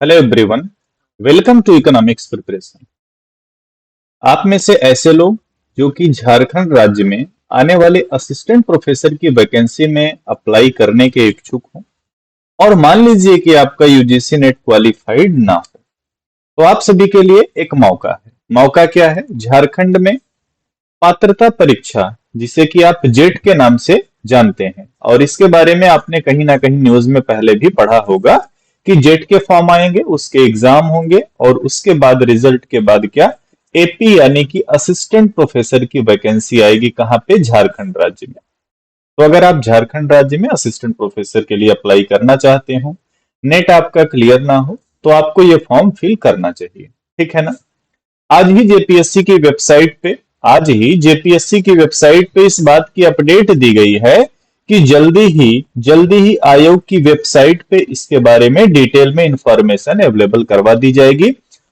Hello everyone, welcome to economics preparation. आप में से ऐसे लोग जो कि झारखंड राज्य में आने वाले असिस्टेंट प्रोफेसर की वैकेंसी में अप्लाई करने के इच्छुक हो और मान लीजिए कि आपका यूजीसी नेट क्वालिफाइड ना हो, तो आप सभी के लिए एक मौका है। मौका क्या है? झारखंड में पात्रता परीक्षा, जिसे कि आप जेट के नाम से जानते हैं, और इसके बारे में आपने कहीं ना कहीं न्यूज में पहले भी पढ़ा होगा कि जेट के फॉर्म आएंगे, उसके एग्जाम होंगे और उसके बाद रिजल्ट के बाद क्या, एपी यानी कि असिस्टेंट प्रोफेसर की वैकेंसी आएगी। कहां पे? झारखंड राज्य में। तो अगर आप झारखंड राज्य में असिस्टेंट प्रोफेसर के लिए अप्लाई करना चाहते हो, नेट आपका क्लियर ना हो, तो आपको ये फॉर्म फिल करना चाहिए। ठीक है ना? आज ही जेपीएससी की वेबसाइट पे आज ही जेपीएससी की वेबसाइट पे इस बात की अपडेट दी गई है कि जल्दी ही आयोग की वेबसाइट पे इसके बारे में डिटेल में इंफॉर्मेशन अवेलेबल करवा दी जाएगी।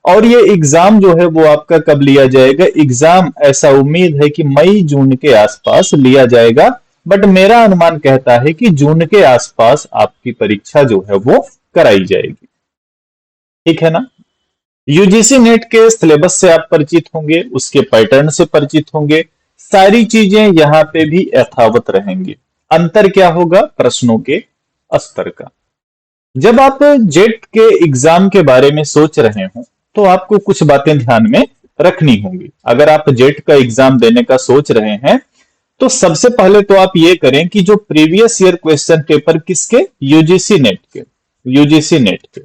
और ये एग्जाम जो है वो आपका कब लिया जाएगा? एग्जाम ऐसा उम्मीद है कि मई जून के आसपास लिया जाएगा, बट मेरा अनुमान कहता है कि जून के आसपास आपकी परीक्षा जो है वो कराई जाएगी। ठीक है ना? यूजीसी नेट के सिलेबस से आप परिचित होंगे, उसके पैटर्न से परिचित होंगे। सारी चीजें यहां पे भी यथावत रहेंगी। अंतर क्या होगा? प्रश्नों के स्तर का। जब आप जेट के एग्जाम के बारे में सोच रहे हो, तो आपको कुछ बातें ध्यान में रखनी होंगी। अगर आप जेट का एग्जाम देने का सोच रहे हैं, तो सबसे पहले तो आप ये करें कि जो प्रीवियस ईयर क्वेश्चन पेपर किसके? यूजीसी नेट के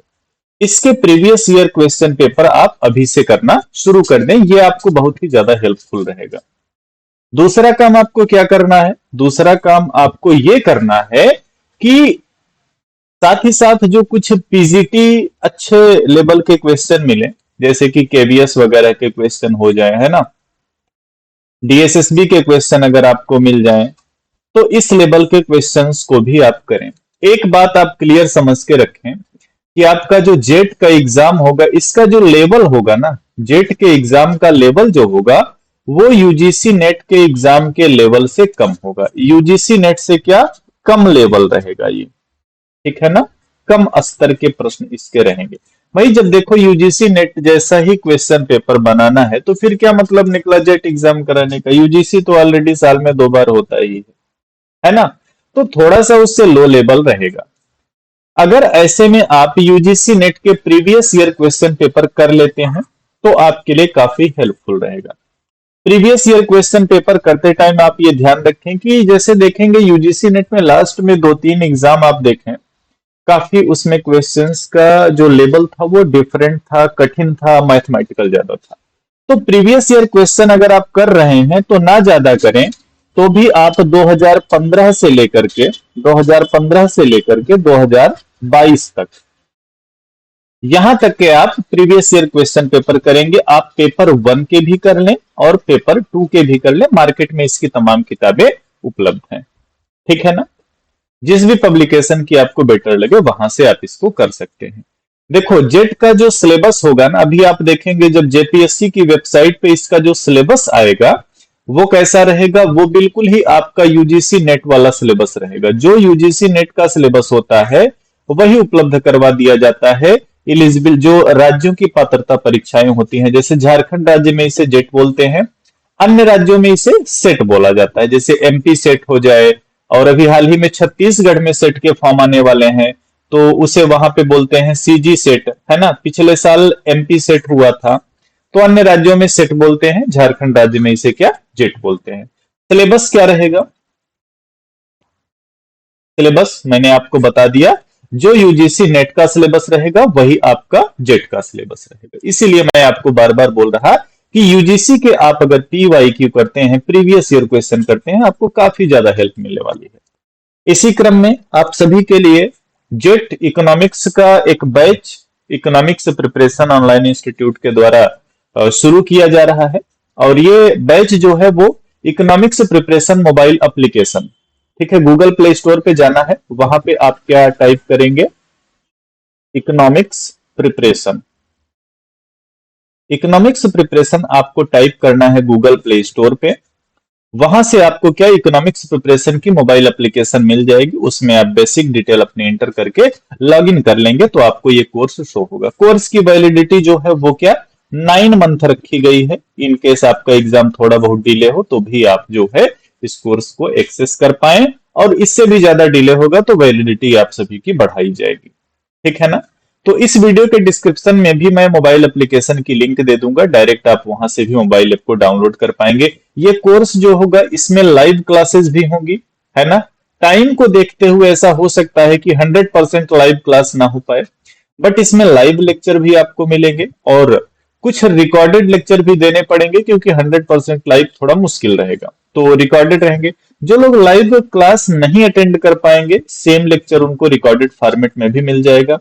इसके प्रीवियस ईयर क्वेश्चन पेपर आप अभी से करना शुरू कर दें। ये आपको बहुत ही ज्यादा हेल्पफुल रहेगा। दूसरा काम आपको क्या करना है? दूसरा काम आपको ये करना है कि साथ ही साथ जो कुछ पीजीटी अच्छे लेवल के क्वेश्चन मिले, जैसे कि केवीएस वगैरह के क्वेश्चन हो जाए, है ना, डीएसएसबी के क्वेश्चन अगर आपको मिल जाए, तो इस लेवल के क्वेश्चंस को भी आप करें। एक बात आप क्लियर समझ के रखें कि आपका जो जेट का एग्जाम होगा, इसका जो लेवल होगा ना, जेट के एग्जाम का लेवल जो होगा, वो यूजीसी नेट के एग्जाम के लेवल से कम होगा। यूजीसी नेट से क्या, कम लेवल रहेगा ये। ठीक है ना? कम स्तर के प्रश्न इसके रहेंगे। भाई जब देखो यूजीसी नेट जैसा ही क्वेश्चन पेपर बनाना है, तो फिर क्या मतलब निकला जेट एग्जाम कराने का? यूजीसी तो ऑलरेडी साल में 2 बार होता ही है ना? तो थोड़ा सा उससे लो लेवल रहेगा। अगर ऐसे में आप यूजीसी नेट के प्रीवियस ईयर क्वेश्चन पेपर कर लेते हैं, तो आपके लिए काफी हेल्पफुल रहेगा। प्रीवियस ईयर क्वेश्चन पेपर करते टाइम आप ये ध्यान रखें कि जैसे देखेंगे यूजीसी नेट में लास्ट में 2-3 एग्जाम आप देखें, काफी उसमें क्वेश्चंस का जो लेवल था वो डिफरेंट था, कठिन था, मैथमेटिकल ज्यादा था। तो प्रीवियस ईयर क्वेश्चन अगर आप कर रहे हैं तो ना ज्यादा करें, तो भी आप 2015 से लेकर के 2022 तक, यहां तक के आप प्रीवियस ईयर क्वेश्चन पेपर करेंगे। आप पेपर 1 के भी कर लें और पेपर 2 के भी कर लें, मार्केट में इसकी तमाम किताबें उपलब्ध हैं। ठीक है ना? जिस भी पब्लिकेशन की आपको बेटर लगे वहां से आप इसको कर सकते हैं। देखो जेट का जो सिलेबस होगा ना, अभी आप देखेंगे जब जेपीएससी की वेबसाइट पे इसका जो सिलेबस आएगा, वो कैसा रहेगा? वो बिल्कुल ही आपका यूजीसी नेट वाला सिलेबस रहेगा। जो यूजीसी नेट का सिलेबस होता है वही उपलब्ध करवा दिया जाता है। एलिजिबल जो राज्यों की पात्रता परीक्षाएं होती हैं, जैसे झारखंड राज्य में इसे जेट बोलते हैं, अन्य राज्यों में इसे सेट बोला जाता है, जैसे एमपी सेट हो जाए, और अभी हाल ही में छत्तीसगढ़ में सेट के फॉर्म आने वाले हैं, तो उसे वहां पे बोलते हैं सीजी सेट, है ना। पिछले साल एमपी सेट हुआ था, तो अन्य राज्यों में सेट बोलते हैं, झारखंड राज्य में इसे क्या, जेट बोलते हैं। सिलेबस क्या रहेगा? सिलेबस मैंने आपको बता दिया, जो यूजीसी नेट का सिलेबस रहेगा वही आपका जेट का सिलेबस रहेगा। इसीलिए मैं आपको बार बार बोल रहा कि यूजीसी के आप अगर पीवाईक्यू करते हैं, प्रीवियस ईयर क्वेश्चन करते हैं, आपको काफी ज्यादा हेल्प मिलने वाली है। इसी क्रम में आप सभी के लिए जेट इकोनॉमिक्स का एक batch, economics preparation online institute के द्वारा शुरू किया जा रहा है। और ये बैच जो है वो इकोनॉमिक्स प्रिपरेशन मोबाइल एप्लीकेशन, ठीक है, गूगल प्ले स्टोर पे जाना है, वहां पे आप क्या टाइप करेंगे, इकोनॉमिक्स प्रिपरेशन। इकोनॉमिक्स प्रिपरेशन आपको टाइप करना है गूगल प्ले स्टोर पे। वहां से आपको क्या इकोनॉमिक्स प्रिपरेशन की मोबाइल एप्लीकेशन मिल जाएगी, उसमें आप बेसिक डिटेल अपनी एंटर करके लॉग इन कर लेंगे तो आपको ये कोर्स शो होगा। कोर्स की वैलिडिटी जो है वो क्या 9 मंथ रखी गई है। इन केस आपका एग्जाम थोड़ा बहुत डिले हो तो भी आप जो है इस कोर्स को एक्सेस कर पाए, और इससे भी ज्यादा डिले होगा तो वैलिडिटी आप सभी की बढ़ाई जाएगी। ठीक है ना। तो इस वीडियो के डिस्क्रिप्शन में भी मैं मोबाइल एप्लीकेशन की लिंक दे दूंगा, डायरेक्ट आप वहां से भी मोबाइल ऐप को डाउनलोड कर पाएंगे। ये कोर्स जो होगा इसमें लाइव क्लासेस भी होंगी, है ना। टाइम को देखते हुए ऐसा हो सकता है कि 100% लाइव क्लास ना हो पाए, बट इसमें लाइव लेक्चर भी आपको मिलेंगे और कुछ रिकॉर्डेड लेक्चर भी देने पड़ेंगे, क्योंकि 100% लाइव थोड़ा मुश्किल रहेगा, तो रिकॉर्डेड रहेंगे। जो लोग लाइव क्लास नहीं अटेंड कर पाएंगे, सेम लेक्चर उनको रिकॉर्डेड फॉर्मेट में भी मिल जाएगा।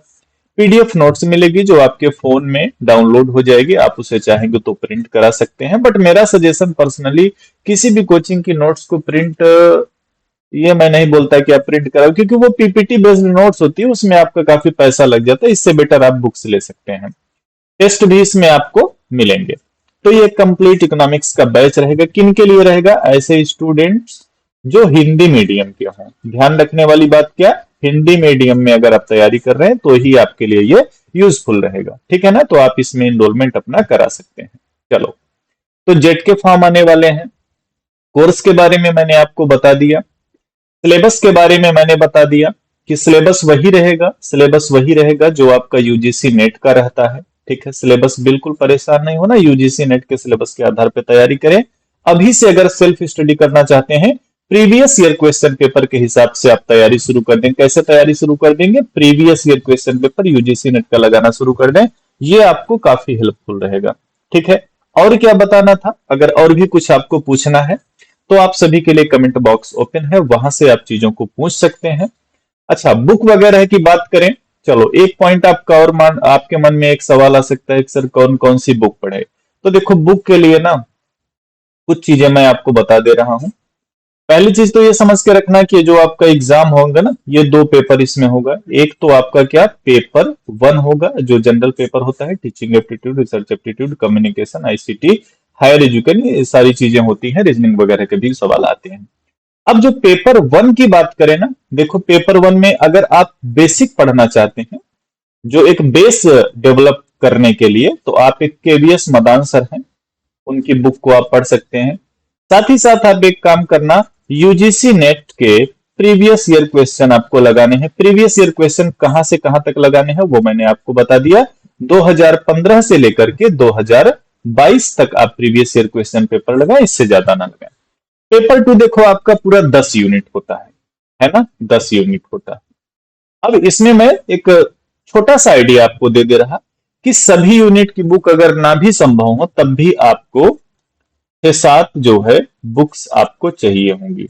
पीडीएफ नोट्स मिलेगी जो आपके फोन में डाउनलोड हो जाएगी, आप उसे चाहेंगे तो प्रिंट करा सकते हैं, बट मेरा सजेशन पर्सनली किसी भी कोचिंग की नोट्स को प्रिंट, ये मैं नहीं बोलता कि आप प्रिंट कराओ, क्योंकि वो पीपीटी बेस्ड नोट्स होती है, उसमें आपका काफी पैसा लग जाता है। इससे बेटर आप बुक्स ले सकते हैं। टेस्ट भी इसमें आपको मिलेंगे। तो ये कंप्लीट इकोनॉमिक्स का बैच रहेगा। किन के लिए रहेगा? ऐसे स्टूडेंट्स जो हिंदी मीडियम के हों। ध्यान रखने वाली बात क्या, हिंदी मीडियम में अगर आप तैयारी कर रहे हैं तो ही आपके लिए ये यूजफुल रहेगा। ठीक है ना। तो आप इसमें इनरोलमेंट अपना करा सकते हैं। चलो, तो जेट के फॉर्म आने वाले हैं। कोर्स के बारे में मैंने आपको बता दिया, सिलेबस के बारे में मैंने बता दिया कि सिलेबस वही रहेगा, सिलेबस वही रहेगा जो आपका यूजीसी नेट का रहता है। ठीक है, सिलेबस बिल्कुल परेशान नहीं होना, यूजीसी नेट के सिलेबस के आधार पर तैयारी करें। अभी से अगर सेल्फ स्टडी करना चाहते हैं, प्रीवियस ईयर क्वेश्चन पेपर के हिसाब से आप तैयारी शुरू कर दें। कैसे तैयारी शुरू कर देंगे? Previous year question paper UGC net का लगाना शुरू कर दें, ये आपको काफी हेल्पफुल रहेगा। ठीक है, और क्या बताना था? अगर और भी कुछ आपको पूछना है तो आप सभी के लिए कमेंट बॉक्स ओपन है, वहां से आप चीजों को पूछ सकते हैं। अच्छा, बुक वगैरह की बात करें, चलो एक पॉइंट आपका और आपके मन में एक सवाल आ सकता है कि सर कौन कौन सी बुक पढ़े। तो देखो, बुक के लिए ना कुछ चीजें मैं आपको बता दे रहा हूं। पहली चीज तो ये समझ के रखना कि जो आपका एग्जाम होगा ना, ये 2 पेपर इसमें होगा। एक तो आपका क्या पेपर 1 होगा, जो जनरल पेपर होता है, teaching aptitude, research aptitude, communication, ICT, higher education, ये सारी चीजें होती हैं, रीजनिंग वगैरह के भी सवाल आते हैं। अब जो पेपर 1 की बात करें ना, देखो पेपर 1 में अगर आप बेसिक पढ़ना चाहते हैं, जो एक बेस डेवलप करने के लिए, तो आप एक केवीएस मदान सर हैं, उनकी बुक को आप पढ़ सकते हैं। साथ ही साथ आप एक काम करना, यूजीसी नेट के प्रीवियस ईयर क्वेश्चन आपको लगाने हैं। प्रीवियस ईयर क्वेश्चन कहां से कहां तक लगाने हैं वो मैंने आपको बता दिया। 2015 से लेकर के 2022 तक आप प्रीवियस ईयर क्वेश्चन पेपर लगाएं, इससे ज्यादा ना लगाएं। पेपर 2 देखो आपका पूरा 10 यूनिट होता है ना, 10 यूनिट होता है। अब इसमें मैं एक छोटा सा आइडिया आपको दे दे रहा कि सभी यूनिट की बुक अगर ना भी संभव हो, तब भी आपको 6-7 जो है बुक्स आपको चाहिए होंगी।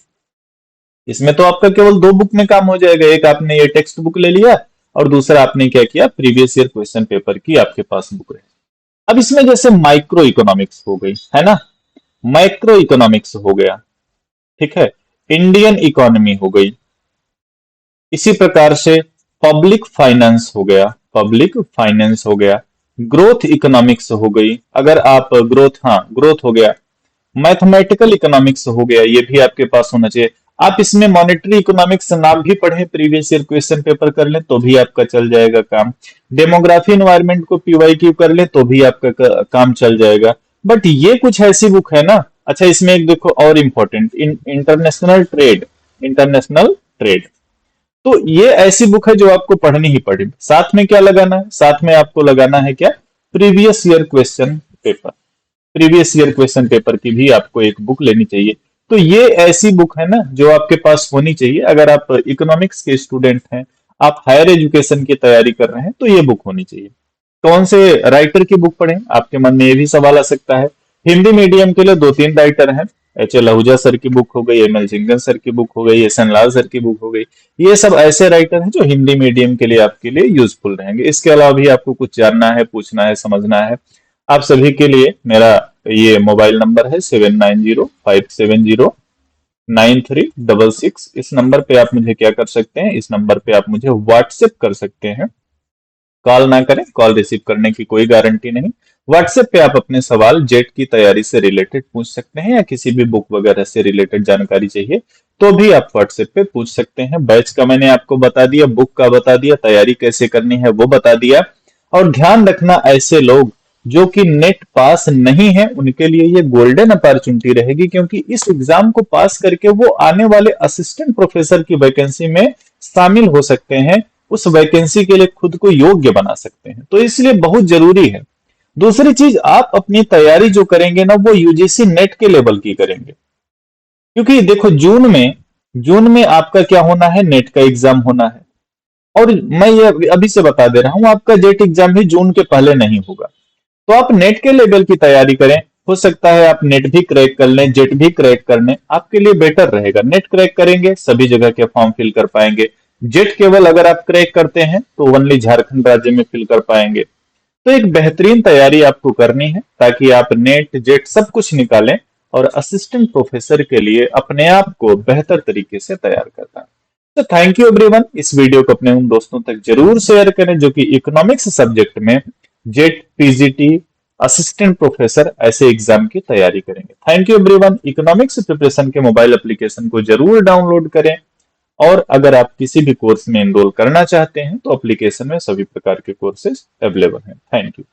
इसमें तो आपका केवल 2 बुक में काम हो जाएगा। एक आपने ये टेक्स्ट बुक ले लिया और दूसरा आपने क्या किया, प्रीवियस ईयर क्वेश्चन पेपर की आपके पास बुक है। अब इसमें जैसे माइक्रो इकोनॉमिक्स हो गई, है ना, माइक्रो इकोनॉमिक्स हो गया, ठीक है, इंडियन इकोनॉमी हो गई, इसी प्रकार से पब्लिक फाइनेंस हो गया, पब्लिक फाइनेंस हो गया, ग्रोथ इकोनॉमिक्स हो गई, अगर आप ग्रोथ, हाँ ग्रोथ हो गया, मैथमेटिकल इकोनॉमिक्स हो गया, ये भी आपके पास होना चाहिए। आप इसमें मॉनेटरी इकोनॉमिक्स नाम भी पढ़े, प्रीवियस ईयर क्वेश्चन पेपर कर लें तो भी आपका चल जाएगा काम। डेमोग्राफी एनवायरमेंट को पीवाईक्यू कर ले तो भी आपका काम चल जाएगा। बट ये कुछ ऐसी बुक है ना, अच्छा इसमें एक देखो और important, international trade, international trade, तो ये ऐसी बुक है जो आपको पढ़नी ही पड़ेगी। साथ में क्या लगाना है? साथ में आपको लगाना है क्या, previous year question paper. Previous year question paper की भी आपको एक बुक लेनी चाहिए। तो ये ऐसी बुक है ना जो आपके पास होनी चाहिए। अगर आप इकोनॉमिक्स के स्टूडेंट हैं, आप हायर एजुकेशन की तैयारी कर रहे हैं, तो ये बुक होनी चाहिए। कौन से राइटर की बुक पढ़ें? आपके मन में ये भी सवाल आ सकता है। हिंदी मीडियम के लिए 2-3 राइटर हैं, एच.एल. आहूजा सर की बुक हो गई, एम.एल. जिंगन सर की बुक हो गई, एस.एन. लाल सर की बुक हो गई। ये सब ऐसे राइटर हैं जो हिंदी मीडियम के लिए आपके लिए यूजफुल रहेंगे। इसके अलावा भी आपको कुछ जानना है, पूछना है, समझना है, आप सभी के लिए मेरा ये मोबाइल नंबर है 7905709366। इस नंबर पे आप मुझे क्या कर सकते हैं, इस नंबर पे आप मुझे व्हाट्सएप कर सकते हैं। कॉल ना करें, कॉल रिसीव करने की कोई गारंटी नहीं। व्हाट्सएप पे आप अपने सवाल जेट की तैयारी से रिलेटेड पूछ सकते हैं, या किसी भी बुक वगैरह से रिलेटेड जानकारी चाहिए तो भी आप व्हाट्सएप पे पूछ सकते हैं। बैच का मैंने आपको बता दिया, बुक का बता दिया, तैयारी कैसे करनी है वो बता दिया। और ध्यान रखना, ऐसे लोग जो कि नेट पास नहीं है उनके लिए ये गोल्डन अपॉर्चुनिटी रहेगी, क्योंकि इस एग्जाम को पास करके वो आने वाले असिस्टेंट प्रोफेसर की वैकेंसी में शामिल हो सकते हैं, उस वैकेंसी के लिए खुद को योग्य बना सकते हैं। तो इसलिए बहुत जरूरी है। दूसरी चीज, आप अपनी तैयारी जो करेंगे ना वो यूजीसी नेट के लेवल की करेंगे, क्योंकि देखो जून में आपका क्या होना है, नेट का एग्जाम होना है। और मैं ये अभी से बता दे रहा हूं, आपका जेट एग्जाम भी जून के पहले नहीं होगा। तो आप नेट के लेवल की तैयारी करें। हो सकता है आप नेट भी क्रैक कर लें, जेट भी क्रैक कर लें, आपके लिए बेटर रहेगा। नेट क्रैक करेंगे सभी जगह के फॉर्म फिल कर पाएंगे। जेट केवल अगर आप क्रैक करते हैं तो ओनली झारखंड राज्य में फिल कर पाएंगे। तो एक बेहतरीन तैयारी आपको करनी है ताकि आप नेट जेट सब कुछ निकालें और असिस्टेंट प्रोफेसर के लिए अपने आप को बेहतर तरीके से तैयार कर पाएं। तो थैंक यू एवरीवन। इस वीडियो को अपने उन दोस्तों तक जरूर शेयर करें जो कि इकोनॉमिक्स सब्जेक्ट में जेट, पीजीटी, असिस्टेंट प्रोफेसर ऐसे एग्जाम की तैयारी करेंगे। Thank you everyone. Economics preparation के मोबाइल एप्लीकेशन को जरूर डाउनलोड करें, और अगर आप किसी भी कोर्स में एनरोल करना चाहते हैं तो एप्लीकेशन में सभी प्रकार के कोर्सेज अवेलेबल हैं। Thank you.